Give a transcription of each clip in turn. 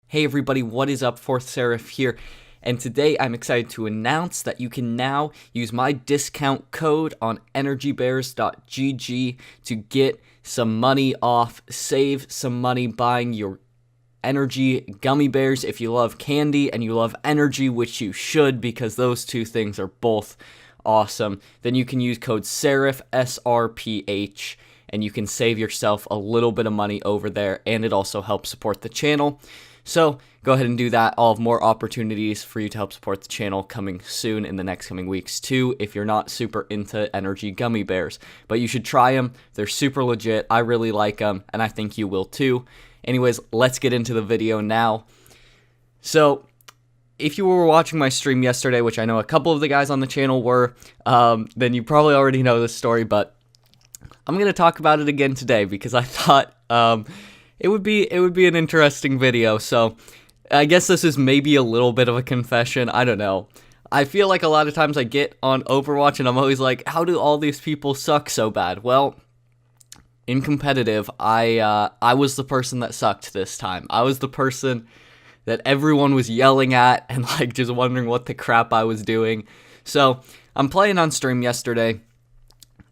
Hey everybody, what is up? Fourth Seraph here, and today I'm excited to announce that you can now use my discount code on energybears.gg to get some money off, save some money buying your energy gummy bears if you love candy and you love energy, which you should because those two things are both awesome. Then you can use code SERAPH, SRPH, and you can save yourself a little bit of money over there, and it also helps support the channel. So go ahead and do that. I'll have more opportunities for you to help support the channel coming soon in the next coming weeks too, if you're not super into energy gummy bears. But you should try them. They're super legit. I really like them, and I think you will too. Anyways, let's get into the video now. So if you were watching my stream yesterday, which I know a couple of the guys on the channel were, then you probably already know this story, but I'm going to talk about it again today because I thought it would be an interesting video. So I guess this is maybe a little bit of a confession. I don't know. I feel like a lot of times I get on Overwatch and I'm always like, how do all these people suck so bad? Well, in competitive, I was the person that sucked this time. I was the person that everyone was yelling at and like just wondering what the crap I was doing. So I'm playing on stream yesterday,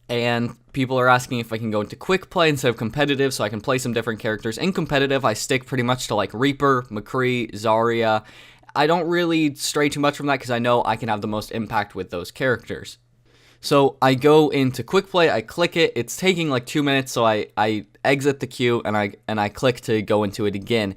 and people are asking if I can go into quick play instead of competitive so I can play some different characters. In competitive, I stick pretty much to like Reaper, McCree, Zarya. I don't really stray too much from that because I know I can have the most impact with those characters. So I go into quick play, I click it, it's taking like 2 minutes, so I exit the queue and I click to go into it again.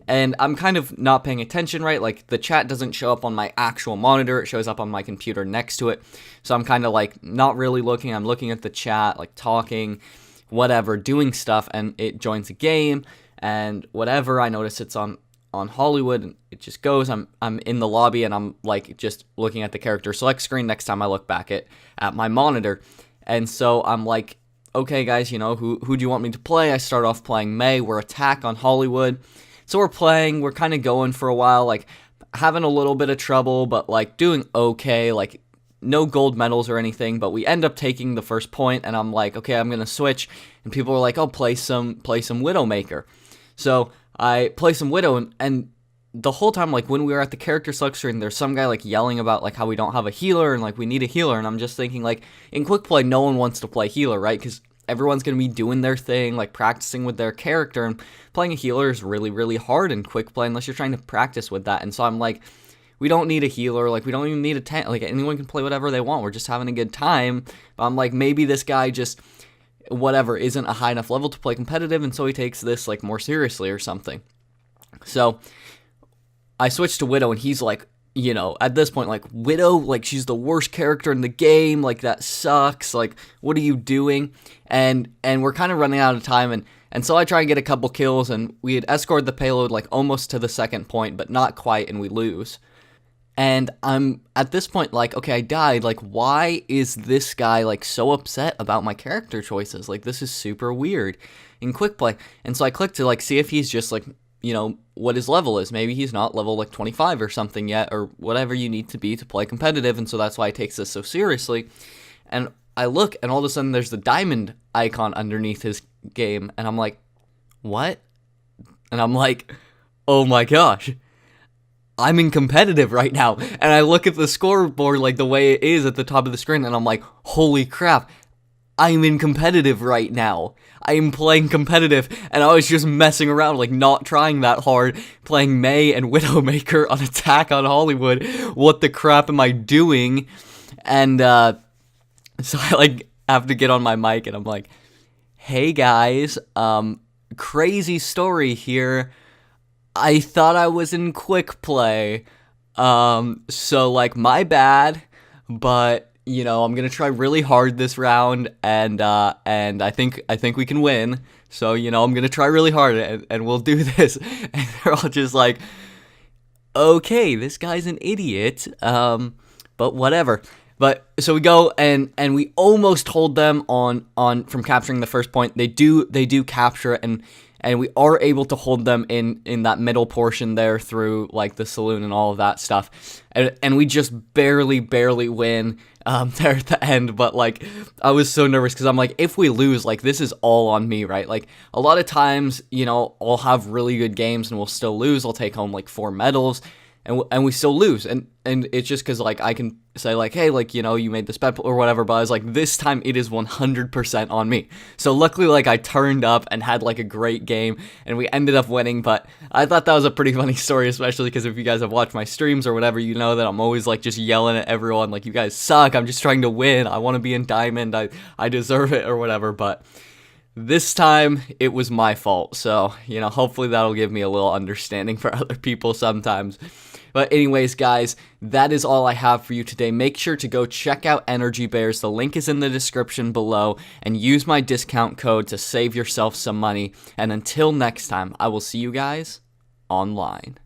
And I'm kind of not paying attention, right? Like, the chat doesn't show up on my actual monitor. It shows up on my computer next to it. So I'm kind of, like, not really looking. I'm looking at the chat, like, talking, whatever, doing stuff. And it joins a game and whatever. I notice it's on Hollywood. And it just goes. I'm in the lobby and I'm, like, just looking at the character select screen next time I look back at my monitor. And so I'm like, okay, guys, you know, who do you want me to play? I start off playing Mei. We're attack on Hollywood. So we're playing, we're kind of going for a while, like, having a little bit of trouble, but, like, doing okay, like, no gold medals or anything, but we end up taking the first point, and I'm like, okay, I'm going to switch, and people are like, oh, play some Widowmaker. So I play some Widow, and the whole time, like, when we were at the character select screen, there's some guy, like, yelling about, like, how we don't have a healer, and, like, we need a healer, and I'm just thinking, like, in quick play, no one wants to play healer, right? Because everyone's going to be doing their thing, like practicing with their character, and playing a healer is really, really hard in quick play unless you're trying to practice with that. And so I'm like, we don't need a healer, like we don't even need a tank, like anyone can play whatever they want, we're just having a good time. But I'm like, maybe this guy just, whatever, isn't a high enough level to play competitive, and so he takes this like more seriously or something. So I switched to Widow, and he's like, you know, at this point, like, Widow, like, she's the worst character in the game, like, that sucks, like, what are you doing? And we're kind of running out of time, and so I try and get a couple kills, and we had escorted the payload, like, almost to the second point, but not quite, and we lose. And I'm, at this point, like, okay, I died, like, why is this guy, like, so upset about my character choices? Like, this is super weird in quick play. And so I clicked to, like, see if he's just, like, you know, what his level is. Maybe he's not level like 25 or something yet, or whatever you need to be to play competitive, and so that's why he takes this so seriously. And I look, and all of a sudden there's the diamond icon underneath his game, and I'm like, what? And I'm like, oh my gosh, I'm in competitive right now. And I look at the scoreboard like the way it is at the top of the screen, and I'm like, holy crap, I'm in competitive right now. I am playing competitive, and I was just messing around, like, not trying that hard, playing Mei and Widowmaker on attack on Hollywood. What the crap am I doing? And, so I, like, have to get on my mic, and I'm like, hey, guys, crazy story here. I thought I was in quick play, so, like, my bad, but you know, I'm gonna try really hard this round, and I think we can win. So, you know, I'm gonna try really hard, and we'll do this. And they're all just like, okay, this guy's an idiot, but whatever. But so we go, and we almost hold them on from capturing the first point. They do capture it, and and we are able to hold them in that middle portion there through like the saloon and all of that stuff, and we just barely win there at the end. But like, I was so nervous because I'm like, if we lose, like, this is all on me, right? Like, a lot of times, you know, I'll have really good games and we'll still lose. I'll take home like 4 medals, and we still lose, and it's just because like I can say like, hey, like, you know, you made this bet or whatever, but I was like, this time it is 100% on me. So luckily, like, I turned up and had like a great game, and we ended up winning. But I thought that was a pretty funny story, especially because if you guys have watched my streams or whatever, you know that I'm always like just yelling at everyone like, you guys suck, I'm just trying to win, I want to be in diamond, I deserve it or whatever. But this time, it was my fault, so, you know, hopefully that'll give me a little understanding for other people sometimes. But anyways, guys, that is all I have for you today. Make sure to go check out Energy Bears. The link is in the description below, and use my discount code to save yourself some money. And until next time, I will see you guys online.